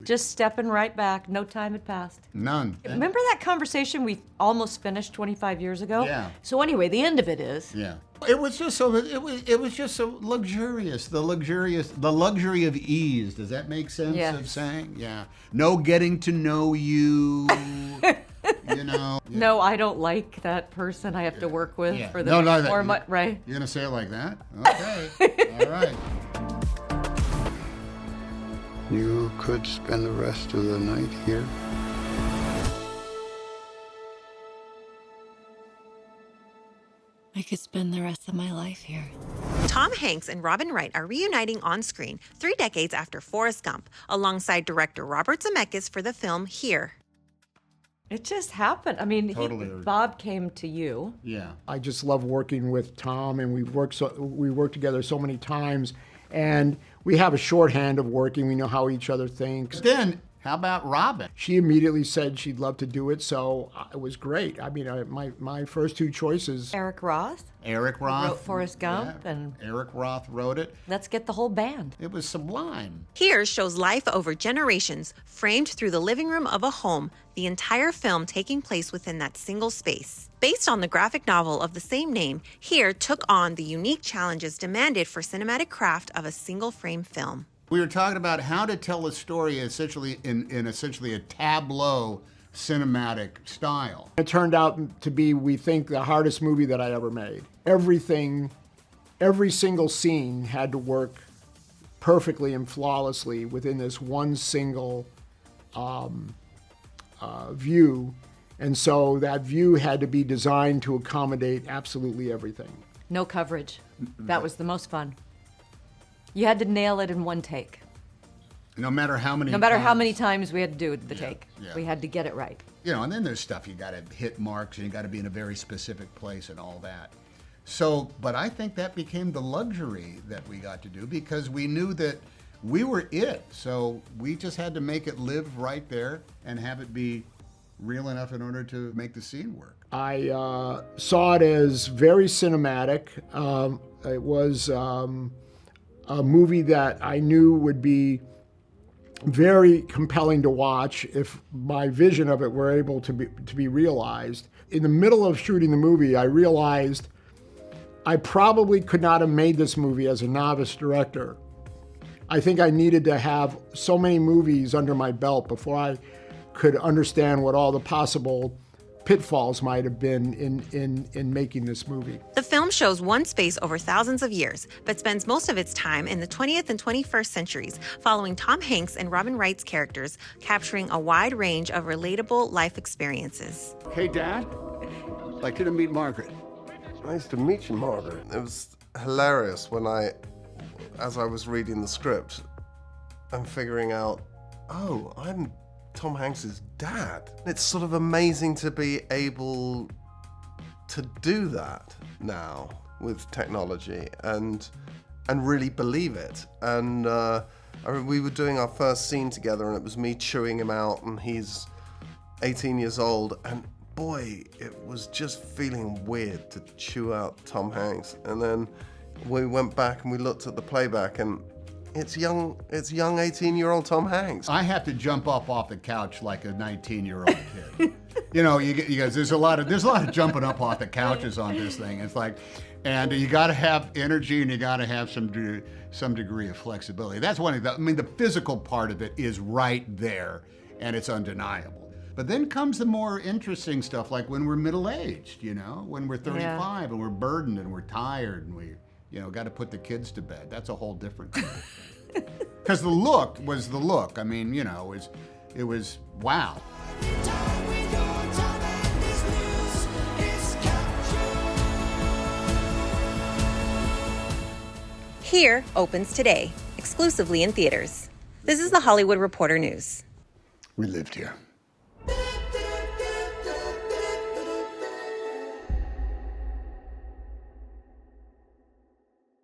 Just stepping right back. No time had passed. None. Remember that conversation we almost finished 25 years ago? Yeah. So anyway, the end of it is. Yeah. It was just so luxurious. The luxury of ease. Does that make sense of saying? Yeah. No getting to know you. You know. Yeah. No, I don't like that person I have to work with for the next 4 months. Right. You're gonna say it like that? Okay. All right. You could spend the rest of the night here. I could spend the rest of my life here. Tom Hanks and Robin Wright are reuniting on screen 3 decades after Forrest Gump, alongside director Robert Zemeckis for the film Here. It just happened. I mean, Totally. Bob came to you. Yeah. I just love working with Tom, and we worked together so many times, and we have a shorthand of working. We know how each other thinks. Then, how about Robin? She immediately said she'd love to do it, so it was great. I mean, my first 2 choices. Eric Roth. Eric Roth wrote Forrest Gump, and Eric Roth wrote it. Let's get the whole band. It was sublime. Here shows life over generations, framed through the living room of a home, the entire film taking place within that single space. Based on the graphic novel of the same name, Here took on the unique challenges demanded for cinematic craft of a single-frame film. We were talking about how to tell a story essentially in essentially a tableau cinematic style. It turned out to be, we think, the hardest movie that I ever made. Everything, every single scene had to work perfectly and flawlessly within this one single view. And so that view had to be designed to accommodate absolutely everything. No coverage. That was the most fun. You had to nail it in one take. No matter how many times we had to do the take. Yeah. We had to get it right. You know, and then there's stuff you got to hit marks and you got to be in a very specific place and all that. So, but I think that became the luxury that we got to do because we knew that we were it. So we just had to make it live right there and have it be real enough in order to make the scene work. I saw it as very cinematic. It was a movie that I knew would be very compelling to watch if my vision of it were able to be realized. In the middle of shooting the movie, I realized I probably could not have made this movie as a novice director. I think I needed to have so many movies under my belt before I could understand what all the possible pitfalls might have been in making this movie. The film shows one space over thousands of years, but spends most of its time in the 20th and 21st centuries, following Tom Hanks and Robin Wright's characters, capturing a wide range of relatable life experiences. Hey, Dad. I'd like you to meet Margaret. Nice to meet you, Margaret. It was hilarious when as I was reading the script and figuring out, oh, I'm Tom Hanks's dad. It's sort of amazing to be able to do that now with technology and really believe it. And I mean, we were doing our first scene together and it was me chewing him out and he's 18 years old and boy, it was just feeling weird to chew out Tom Hanks. And then we went back and we looked at the playback and it's young 18-year-old Tom Hanks. I have to jump up off the couch like a 19-year-old kid. You know, you guys, there's a lot of jumping up off the couches on this thing. It's like, and you got to have energy and you got to have some degree of flexibility. That's one of the, I mean, the physical part of it is right there and it's undeniable. But then comes the more interesting stuff, like when we're middle-aged, you know, when we're 35 and we're burdened and we're tired and we, you know, got to put the kids to bed. That's a whole different thing. Because the look was the look. I mean, you know, it was wow. Here opens today, exclusively in theaters. This is the Hollywood Reporter News. We lived here.